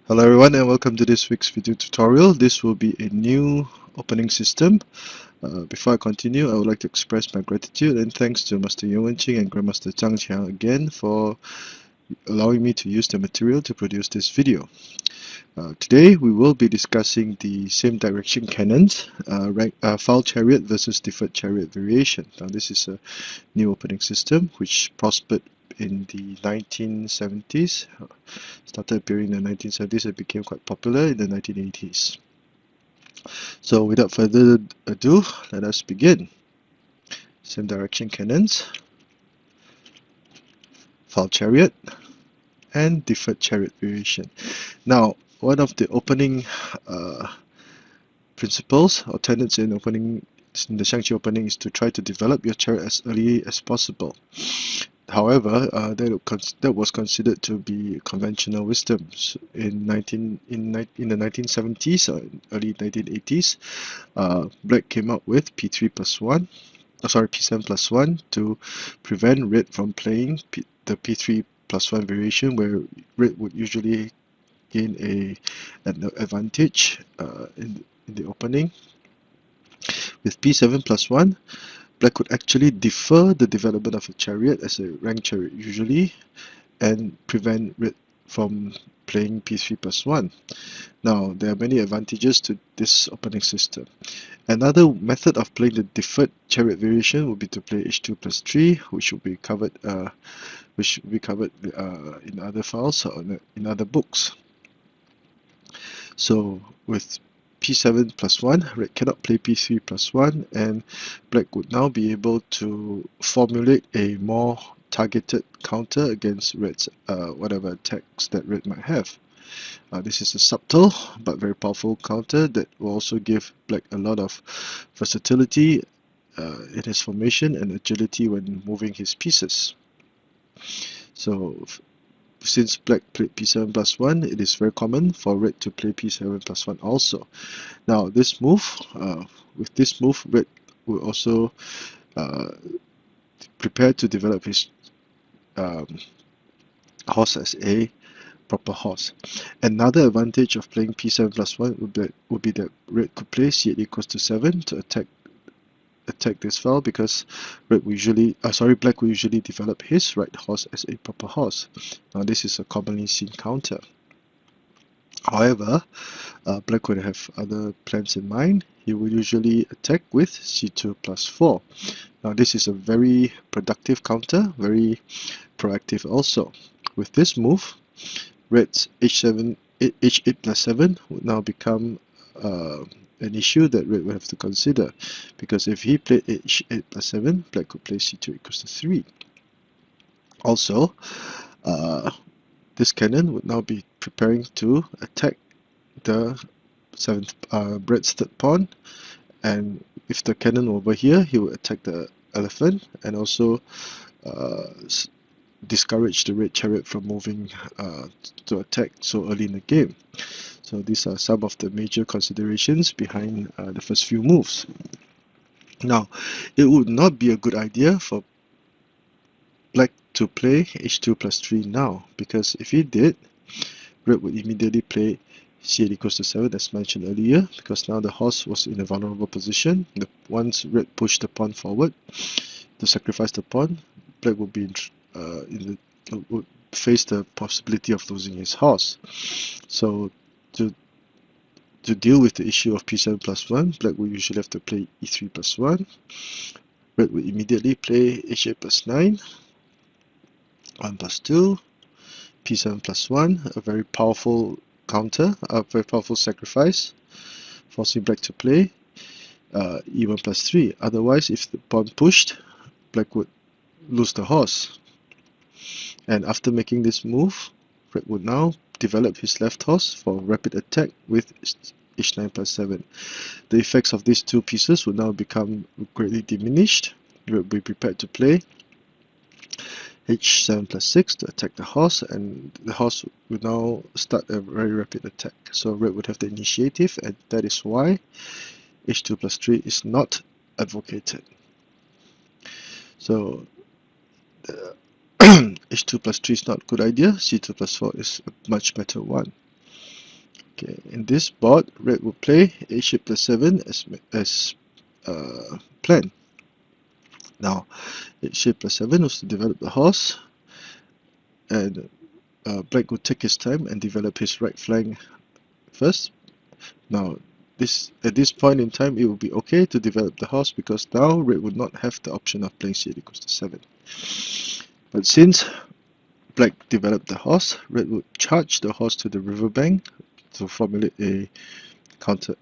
Hello everyone and welcome to this week's video tutorial. This will be a new opening system. Before I continue, I would like to express my gratitude and thanks to Master Wenqing and Grandmaster Zhang again for allowing me to use the material to produce this video. Today we will be discussing the same direction cannons, Foul Chariot versus Deferred Chariot variation. Now this is a new opening system which prospered in the 1970s, started appearing in the 1970s and became quite popular in the 1980s. So without further ado, let us begin. Same direction cannons, Foul Chariot, and Deferred Chariot variation. Now, one of the opening principles or tenets in the Xiangqi opening is to try to develop your chariot as early as possible. However, that was considered to be conventional wisdom. In the 1970s or early 1980s, Black came up with P7 plus 1 to prevent Red from playing the P3 plus 1 variation, where Red would usually gain an advantage in the opening. With P7 plus 1, Black could actually defer the development of a chariot as a ranked chariot usually and prevent Red from playing P3 plus 1. Now, there are many advantages to this opening system. Another method of playing the deferred chariot variation would be to play H2 plus 3, which will be covered in other files or in other books. So with P7 plus 1, Red cannot play P3 plus 1, and Black would now be able to formulate a more targeted counter against Red's whatever attacks that Red might have. This is a subtle but very powerful counter that will also give Black a lot of versatility in his formation and agility when moving his pieces. So since Black played P7 plus 1, it is very common for Red to play P7 plus 1 also. Now this move, with this move, Red will also prepare to develop his horse as a proper horse. Another advantage of playing P7 plus 1 would be that Red could play C8 equals to 7 to attack this file, because Black will usually develop his right horse as a proper horse. Now this is a commonly seen counter. However, Black would have other plans in mind. He will usually attack with C2 plus 4. Now this is a very productive counter, very proactive also. With this move, Red's H8 plus 7 would now become an issue that Red will have to consider, because if he played H8 plus 7, Black could play C2 equals to 3. Also, this cannon would now be preparing to attack the Red's third pawn, and if the cannon over here, he will attack the elephant and also discourage the Red chariot from moving to attack so early in the game. So these are some of the major considerations behind the first few moves. Now, it would not be a good idea for Black to play H2 plus 3 now, because if he did, Red would immediately play C8 equals to 7 as mentioned earlier, because now the horse was in a vulnerable position. Once Red pushed the pawn forward to sacrifice the pawn, Black would be would face the possibility of losing his horse. So to deal with the issue of P7 plus 1, Black will usually have to play E3 plus 1. Red will immediately play H8 plus 9, 1 plus 2, P7 plus 1, a very powerful counter, a very powerful sacrifice, forcing Black to play E1 plus 3. Otherwise, if the pawn pushed, Black would lose the horse. And after making this move, Red would now develop his left horse for rapid attack with H9 plus 7. The effects of these two pieces would now become greatly diminished. Red will be prepared to play H7 plus 6 to attack the horse, and the horse would now start a very rapid attack. So Red would have the initiative, and that is why H2 plus 3 is not advocated. So H2 plus 3 is not a good idea. C2 plus 4 is a much better one. Okay, in this board, red will play a-ship +7 as planned. Now, a-ship +7 was to develop the horse, and black would take his time and develop his right flank first. Now, at this point in time, it would be okay to develop the horse because now red would not have the option of playing c8 = 7. But since black developed the horse, red would charge the horse to the riverbank to formulate a counter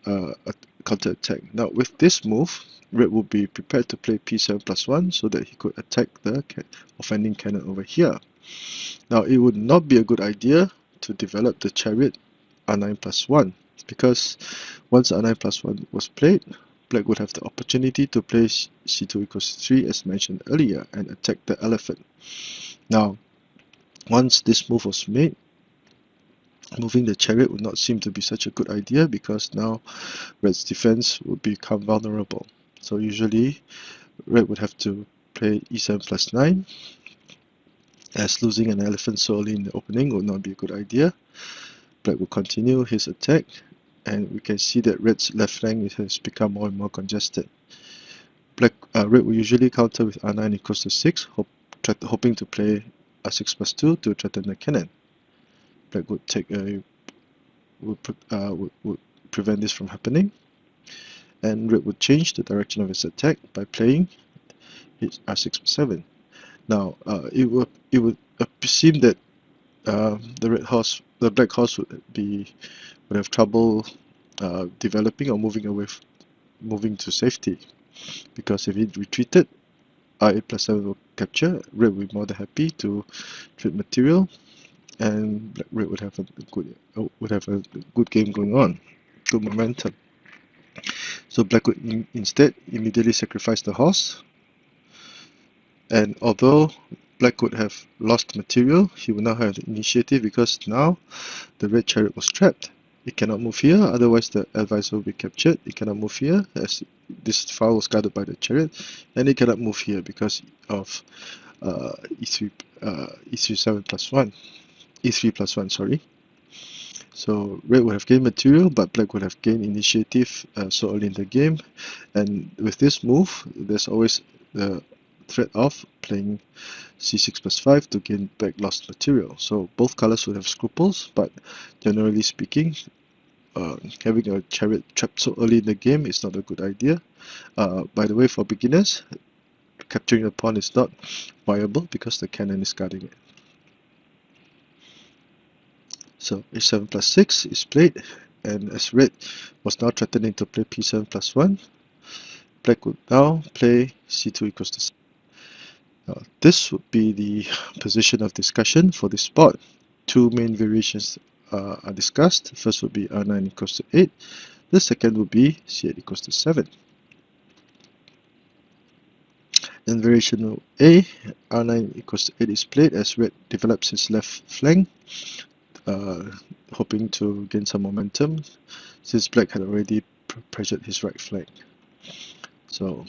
attack. Now, with this move, red would be prepared to play p7 +1 so that he could attack the offending cannon over here. Now, it would not be a good idea to develop the chariot r9 +1 because once r9 +1 was played, black would have the opportunity to play c2 = 3 as mentioned earlier and attack the elephant. Now, once this move was made, moving the chariot would not seem to be such a good idea because now red's defense would become vulnerable. So usually red would have to play e7 +9, as losing an elephant so early in the opening would not be a good idea. Black will continue his attack, and we can see that red's left flank has become more and more congested. Red will usually counter with r9 = 6, hoping to play r6 +2 to threaten the cannon. Black would would prevent this from happening, and red would change the direction of his attack by playing his r6 +7. Now, it would seem that the black horse would have trouble developing or moving to safety, because if he retreated, r8 +7 will capture. Red would be more than happy to trade material, and red would have a good game going on, good momentum. So black would instead immediately sacrifice the horse, and although black would have lost material, he would now have the initiative because now the red chariot was trapped. It cannot move here, otherwise the advisor will be captured. It cannot move here as this file was guarded by the chariot, and it cannot move here because of e3 +1, sorry. So red would have gained material, but black would have gained initiative so early in the game, and with this move, there's always the threat of playing c6 +5 to gain back lost material. So both colors would have scruples, but generally speaking, having a chariot trapped so early in the game is not a good idea. By the way, for beginners, capturing a pawn is not viable because the cannon is guarding it. So h7 +6 is played, and as red was now threatening to play p7 +1, black would now play c2 = 7. This would be the position of discussion for this spot. Two main variations are discussed. First would be r9 = 8. The second would be c8 = 7. In variation A, r9 = 8 is played as red develops his left flank, hoping to gain some momentum since black had already pressured his right flank. So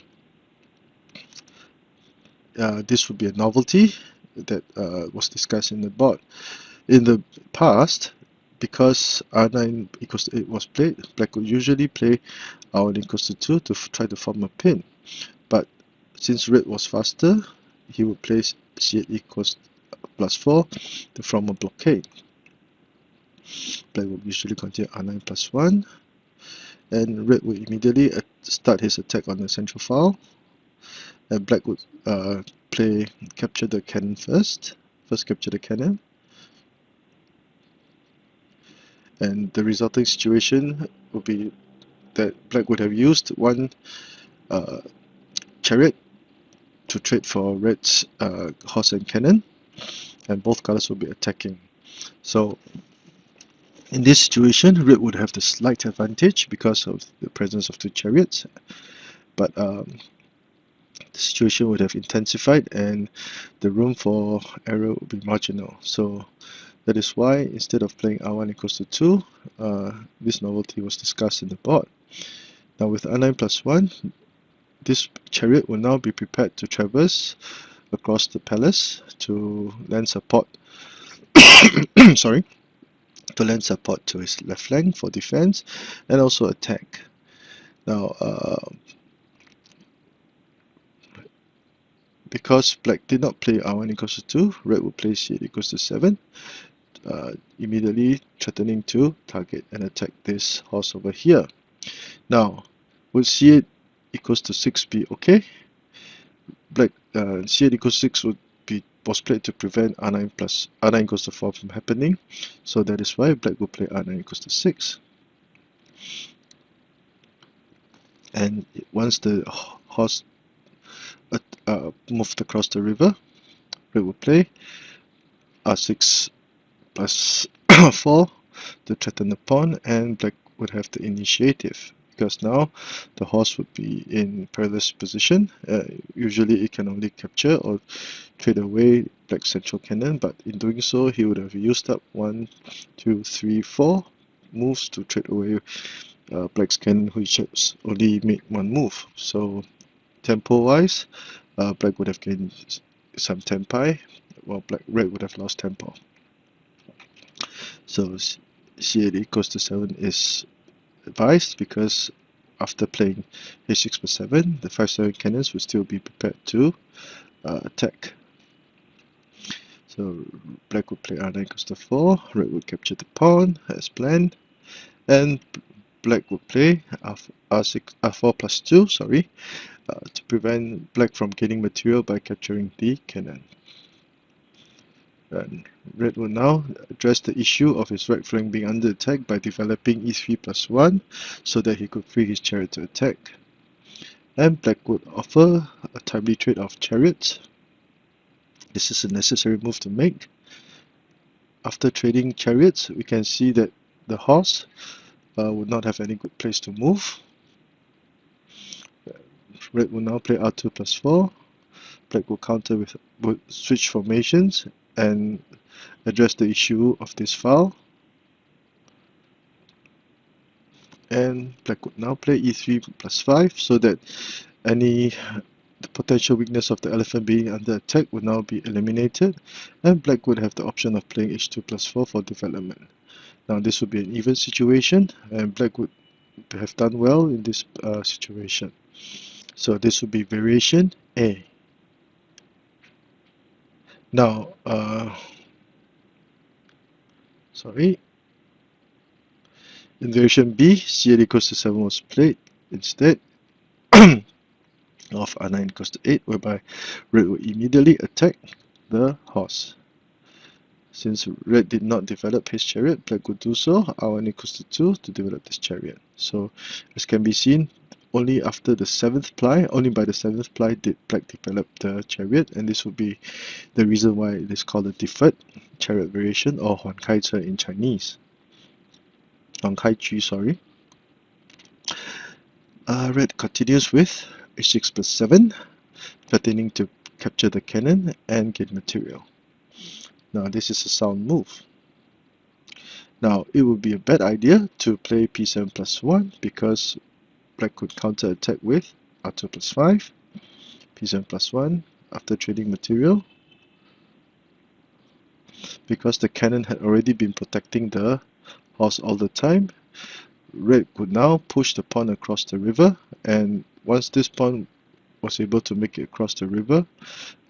this would be a novelty that was discussed in the board. In the past, because r9 = 8 was played, black would usually play r1 = 2 to try to form a pin. But since red was faster, he would play c8 = +4 to form a blockade. Black would usually continue r9 +1, and red would immediately start his attack on the central file, and black would capture the cannon first capture the cannon, and the resulting situation would be that black would have used one chariot to trade for red's horse and cannon, and both colors will be attacking. So in this situation, red would have the slight advantage because of the presence of two chariots, but the situation would have intensified and the room for error would be marginal. So that is why instead of playing r1 = 2, this novelty was discussed in the board. Now with r9 +1, this chariot will now be prepared to traverse across the palace to lend support sorry, to lend support to his left flank for defense and also attack. Now, because black did not play r1 equals to 2, red will play c8 equals to 7, immediately threatening to target and attack this horse over here. Now, would c8 equals to 6 be okay? Black c8 equals 6 was played to prevent r9 equals to 4 from happening, so that is why black will play r9 equals to 6. And once the horse moved across the river, red will play r6 plus 4 to threaten the pawn, and black would have the initiative because now the horse would be in perilous position. Usually it can only capture or trade away black's central cannon, but in doing so he would have used up 1, 2, 3, 4 moves to trade away black's cannon, which has only made one move. So tempo wise, black would have gained some tempi, while red would have lost tempo. So c8 equals to 7 is advised because after playing h6 plus 7, the 5-7 cannons would still be prepared to attack. So black would play r9 equals to 4, red would capture the pawn as planned, and black would play r4 plus 2, to prevent black from gaining material by capturing the cannon. And red will now address the issue of his right flank being under attack by developing e3 plus 1 so that he could free his chariot to attack. And black would offer a timely trade of chariots. This is a necessary move to make. After trading chariots, we can see that the horse would not have any good place to move. Red will now play r2 plus 4. Black will counter with switch formations and address the issue of this file. And black would now play e3 plus 5 so that the potential weakness of the elephant being under attack would now be eliminated, and black would have the option of playing h2 plus 4 for development. Now this would be an even situation, and black would have done well in this situation. So this would be variation A. Now, in variation B, c8 equals to 7 was played instead of r9 equals to 8, whereby red will immediately attack the horse. Since red did not develop his chariot, black would do so, r1 equals to 2 to develop this chariot. So, as can be seen, only by the 7th ply did black develop the chariot, and this would be the reason why it is called a deferred chariot variation, or 缓开车 in Chinese. 缓开车, sorry. Red continues with h6 plus 7, threatening to capture the cannon and get material. Now this is a sound move. Now it would be a bad idea to play p7 plus 1 because black could counter attack with r2 plus 5, p7 plus 1 after trading material. Because the cannon had already been protecting the horse all the time, red could now push the pawn across the river, and once this pawn was able to make it across the river,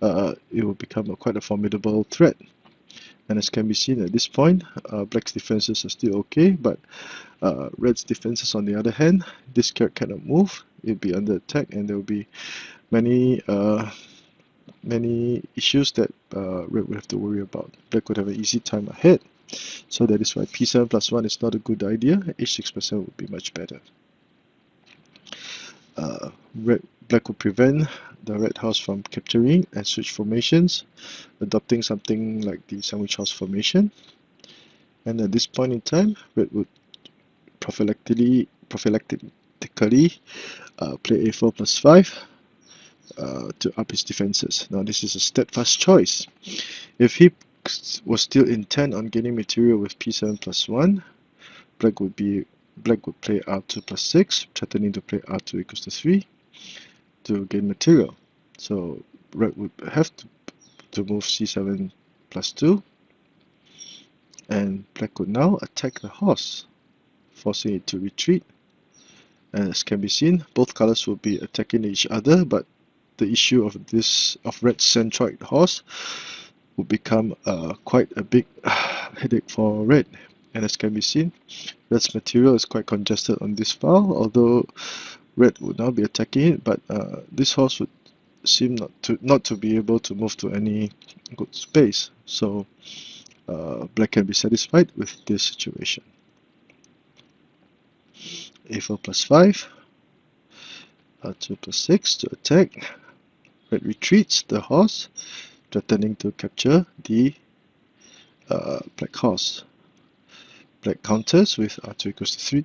it will become quite a formidable threat. And as can be seen at this point, black's defenses are still okay, but red's defenses, on the other hand, this carrot cannot move, it will be under attack, and there will be many issues that red would have to worry about. Black would have an easy time ahead. So that is why p7 plus 1 is not a good idea. h6 plus 7 would be much better. Black would prevent the red house from capturing and switch formations, adopting something like the sandwich house formation. And at this point in time, red would prophylactically play a4 plus 5 to up his defenses. Now this is a steadfast choice. If he was still intent on gaining material with p7 plus 1, black would play r2 plus 6, threatening to play r2 equals to 3 to gain material. So red would have to move c7 plus 2, And black would now attack the horse, forcing it to retreat. As can be seen, both colors will be attacking each other, but the issue of red's centroid horse will become quite a big headache for red. And as can be seen, red's material is quite congested on this file, although red would now be attacking it, but this horse would seem not to be able to move to any good space. So black can be satisfied with this situation. A4 plus 5, 2 plus 6 to attack. Red retreats the horse, threatening to capture the black horse. Black counters with R2 equals to 3,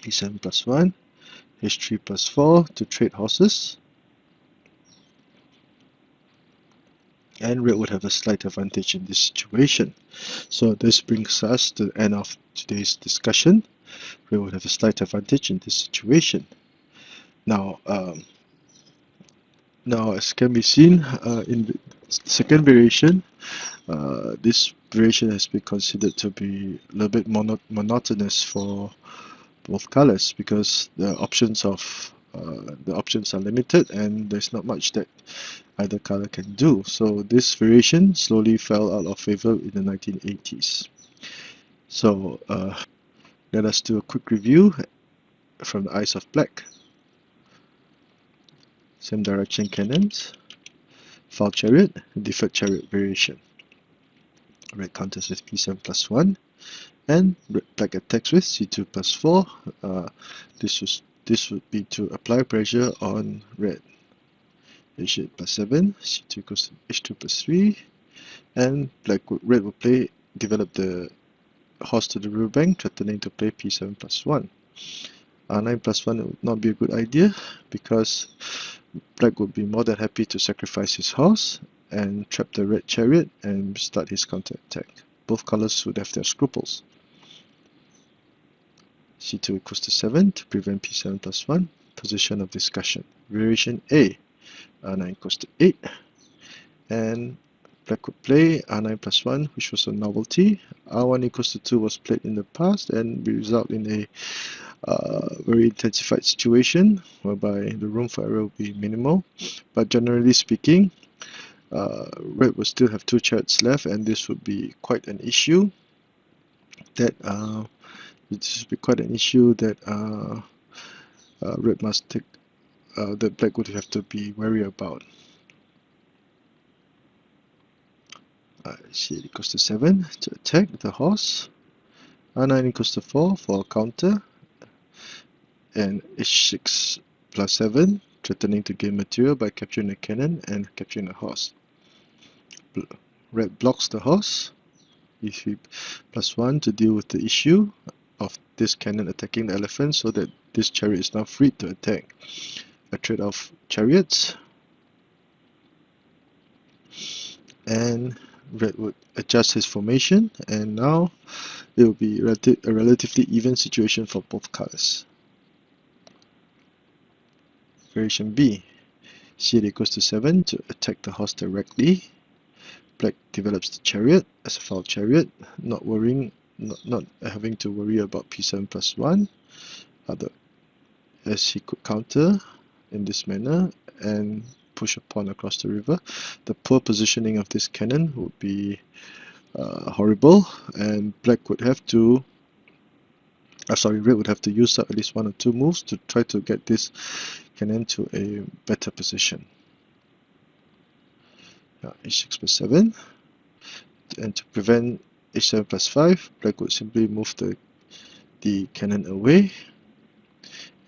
B7 plus 1, H3 plus 4 to trade horses. And red would have a slight advantage in this situation. So this brings us to the end of today's discussion. Red would have a slight advantage in this situation. Now, as can be seen in the second variation, this variation has been considered to be a little bit monotonous for both colors, because the options are limited and there's not much that either color can do. So this variation slowly fell out of favor in the 1980s. So let us do a quick review from the eyes of black. Same direction cannons, Foul Chariot, Deferred Chariot variation. Red counters with P7 plus 1, and black attacks with C2 plus 4. This would be to apply pressure on red. H8 plus 7, C2 equals to H2 plus 3, and red would develop the horse to the riverbank, threatening to play P7 plus 1. R9 plus 1 would not be a good idea, because black would be more than happy to sacrifice his horse and trap the red chariot and start his counter attack. Both colors would have their scruples. C2 equals to 7 to prevent P7 plus 1. Position of discussion. Variation A, R9 equals to 8, and black would play R9 plus 1, which was a novelty. R1 equals to 2 was played in the past and result in a very intensified situation whereby the room for error will be minimal. But generally speaking, red will still have 2 chariots left, and this would be quite an issue that red must take, that black would have to be wary about. C8 equals to 7 to attack the horse, R9 equals to 4 for a counter, and H6 plus 7, threatening to gain material by capturing a cannon and capturing a horse. Red blocks the horse, E3 plus 1 to deal with the issue of this cannon attacking the elephant, so that this chariot is now free to attack. A trade of chariots, and red would adjust his formation, and now it will be a relatively even situation for both colors. Variation B, C8 equals to 7 to attack the horse directly. Black develops the chariot as a foul chariot, not having to worry about P7 plus 1, as he could counter in this manner and push a pawn across the river. The poor positioning of this cannon would be horrible, and red would have to use up at least 1 or 2 moves to try to get this cannon to a better position. H6 plus 7, and to prevent H7 plus 5, black would simply move the cannon away.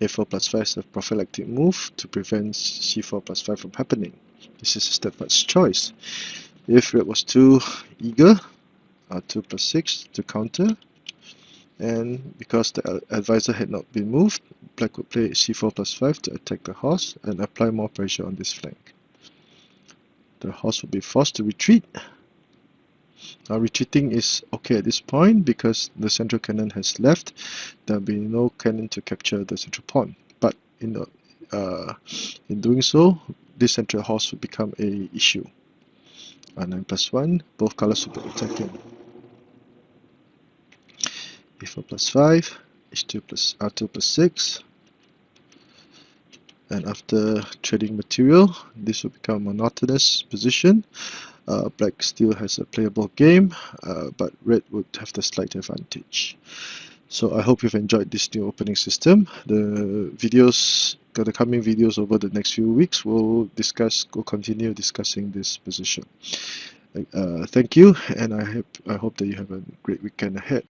A4 plus 5 is a prophylactic move to prevent C4 plus 5 from happening. This is a stepwise choice. If red was too eager, R2 plus 6 to counter, and because the advisor had not been moved, black would play C4 plus 5 to attack the horse and apply more pressure on this flank. The horse will be forced to retreat. Now retreating is okay at this point because the central cannon has left. There will be no cannon to capture the central pawn. But in doing so, this central horse will become an issue. R9 plus 1, both colors will be attacking. e4 plus 5, h2 plus r2 plus 6, and after trading material, this will become a monotonous position. Black still has a playable game, but red would have the slight advantage. So I hope you've enjoyed this new opening system. The coming videos over the next few weeks will continue discussing this position. Thank you, and I hope that you have a great weekend ahead.